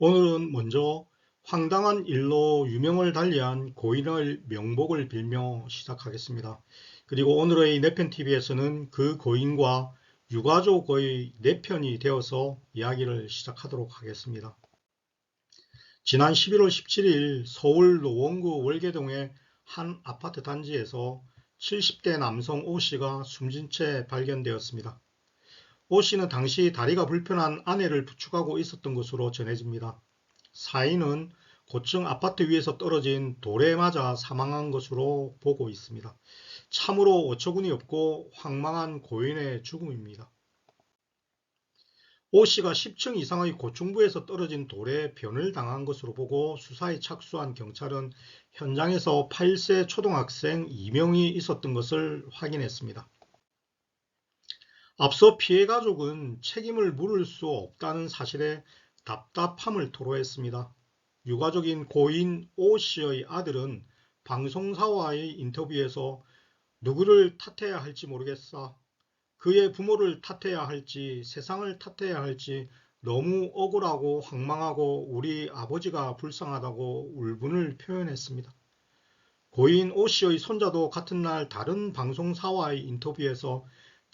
오늘은 먼저 황당한 일로 유명을 달리한 고인의 명복을 빌며 시작하겠습니다. 그리고 오늘의 내편TV에서는 그 고인과 유가족의 내편이 되어서 이야기를 시작하도록 하겠습니다. 지난 11월 17일 서울 노원구 월계동의 한 아파트 단지에서 70대 남성 O씨가 숨진 채 발견되었습니다. O씨는 당시 다리가 불편한 아내를 부축하고 있었던 것으로 전해집니다. 사인은 고층 아파트 위에서 떨어진 돌에 맞아 사망한 것으로 보고 있습니다. 참으로 어처구니 없고 황망한 고인의 죽음입니다. O씨가 10층 이상의 고층부에서 떨어진 돌에 변을 당한 것으로 보고 수사에 착수한 경찰은 현장에서 8세 초등학생 2명이 있었던 것을 확인했습니다. 앞서 피해 가족은 책임을 물을 수 없다는 사실에 답답함을 토로했습니다. 유가족인 고인 O씨의 아들은 방송사와의 인터뷰에서 누구를 탓해야 할지 모르겠어. 그의 부모를 탓해야 할지 세상을 탓해야 할지 너무 억울하고 황망하고 우리 아버지가 불쌍하다고 울분을 표현했습니다. 고인 O씨의 손자도 같은 날 다른 방송사와의 인터뷰에서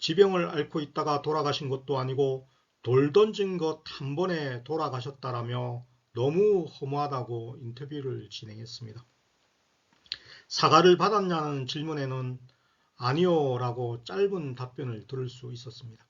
지병을 앓고 있다가 돌아가신 것도 아니고 돌 던진 것 한 번에 돌아가셨다라며 너무 허무하다고 인터뷰를 진행했습니다. 사과를 받았냐는 질문에는 아니요 라고 짧은 답변을 들을 수 있었습니다.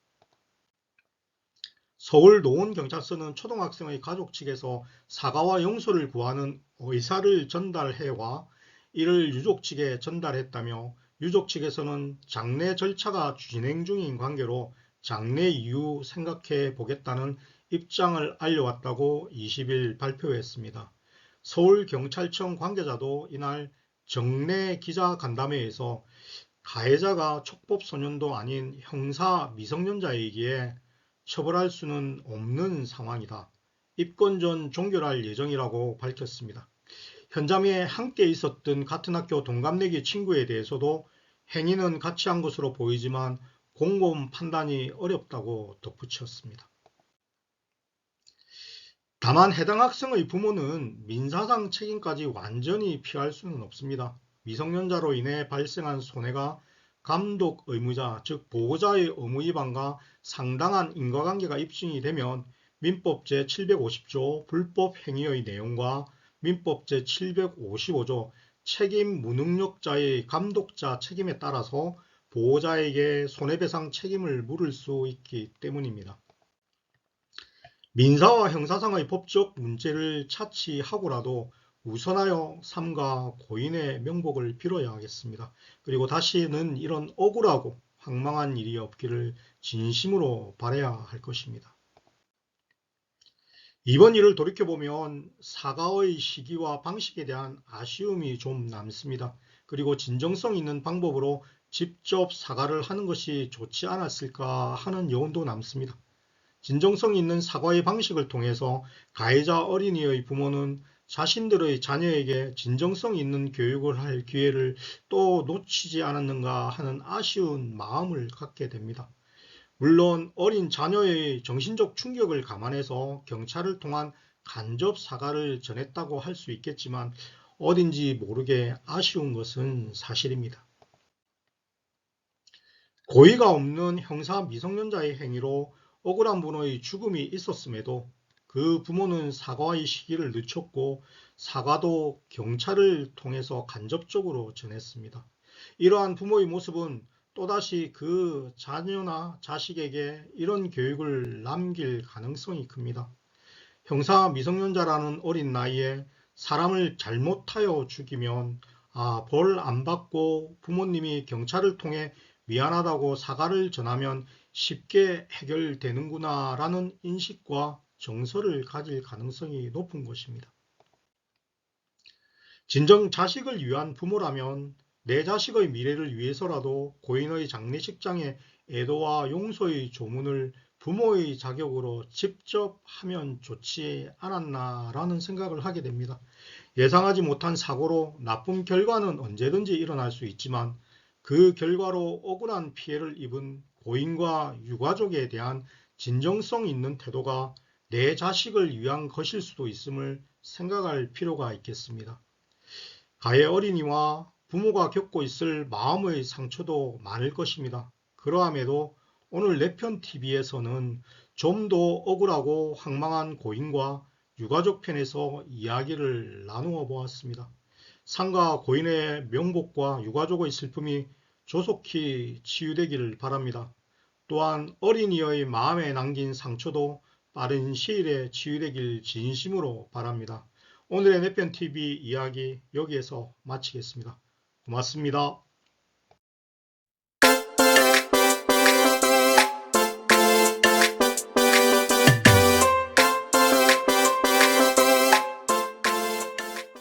서울 노원경찰서는 초등학생의 가족 측에서 사과와 용서를 구하는 의사를 전달해와 이를 유족 측에 전달했다며 유족 측에서는 장례 절차가 진행 중인 관계로 장례 이후 생각해 보겠다는 입장을 알려왔다고 20일 발표했습니다. 서울경찰청 관계자도 이날 정례 기자간담회에서 가해자가 촉법소년도 아닌 형사 미성년자이기에 처벌할 수는 없는 상황이다. 입건 전 종결할 예정이라고 밝혔습니다. 현장에 함께 있었던 같은 학교 동갑내기 친구에 대해서도 행위는 같이 한 것으로 보이지만 공범 판단이 어렵다고 덧붙였습니다. 다만 해당 학생의 부모는 민사상 책임까지 완전히 피할 수는 없습니다. 미성년자로 인해 발생한 손해가 감독 의무자, 즉 보호자의 의무 위반과 상당한 인과관계가 입증이 되면 민법 제750조 불법 행위의 내용과 민법 제755조 책임 무능력자의 감독자 책임에 따라서 보호자에게 손해배상 책임을 물을 수 있기 때문입니다. 민사와 형사상의 법적 문제를 차치하고라도 우선하여 삼가 고인의 명복을 빌어야 하겠습니다. 그리고 다시는 이런 억울하고 황망한 일이 없기를 진심으로 바라야 할 것입니다. 이번 일을 돌이켜보면 사과의 시기와 방식에 대한 아쉬움이 좀 남습니다. 그리고 진정성 있는 방법으로 직접 사과를 하는 것이 좋지 않았을까 하는 여운도 남습니다. 진정성 있는 사과의 방식을 통해서 가해자 어린이의 부모는 자신들의 자녀에게 진정성 있는 교육을 할 기회를 또 놓치지 않았는가 하는 아쉬운 마음을 갖게 됩니다. 물론 어린 자녀의 정신적 충격을 감안해서 경찰을 통한 간접 사과를 전했다고 할 수 있겠지만 어딘지 모르게 아쉬운 것은 사실입니다. 고의가 없는 형사 미성년자의 행위로 억울한 분의 죽음이 있었음에도 그 부모는 사과의 시기를 늦췄고 사과도 경찰을 통해서 간접적으로 전했습니다. 이러한 부모의 모습은 또다시 그 자녀나 자식에게 이런 교육을 남길 가능성이 큽니다. 형사 미성년자라는 어린 나이에 사람을 잘못하여 죽이면 벌 안 받고 부모님이 경찰을 통해 미안하다고 사과를 전하면 쉽게 해결되는구나 라는 인식과 정서를 가질 가능성이 높은 것입니다. 진정 자식을 위한 부모라면 내 자식의 미래를 위해서라도 고인의 장례식장에 애도와 용서의 조문을 부모의 자격으로 직접 하면 좋지 않았나 라는 생각을 하게 됩니다. 예상하지 못한 사고로 나쁜 결과는 언제든지 일어날 수 있지만 그 결과로 억울한 피해를 입은 고인과 유가족에 대한 진정성 있는 태도가 내 자식을 위한 것일 수도 있음을 생각할 필요가 있겠습니다. 가해 어린이와 부모가 겪고 있을 마음의 상처도 많을 것입니다. 그러함에도 오늘 내편 TV에서는 좀 더 억울하고 황망한 고인과 유가족 편에서 이야기를 나누어 보았습니다. 상가 고인의 명복과 유가족의 슬픔이 조속히 치유되기를 바랍니다. 또한 어린이의 마음에 남긴 상처도 빠른 시일에 치유되길 진심으로 바랍니다. 오늘의 내편TV 이야기 여기에서 마치겠습니다. 고맙습니다.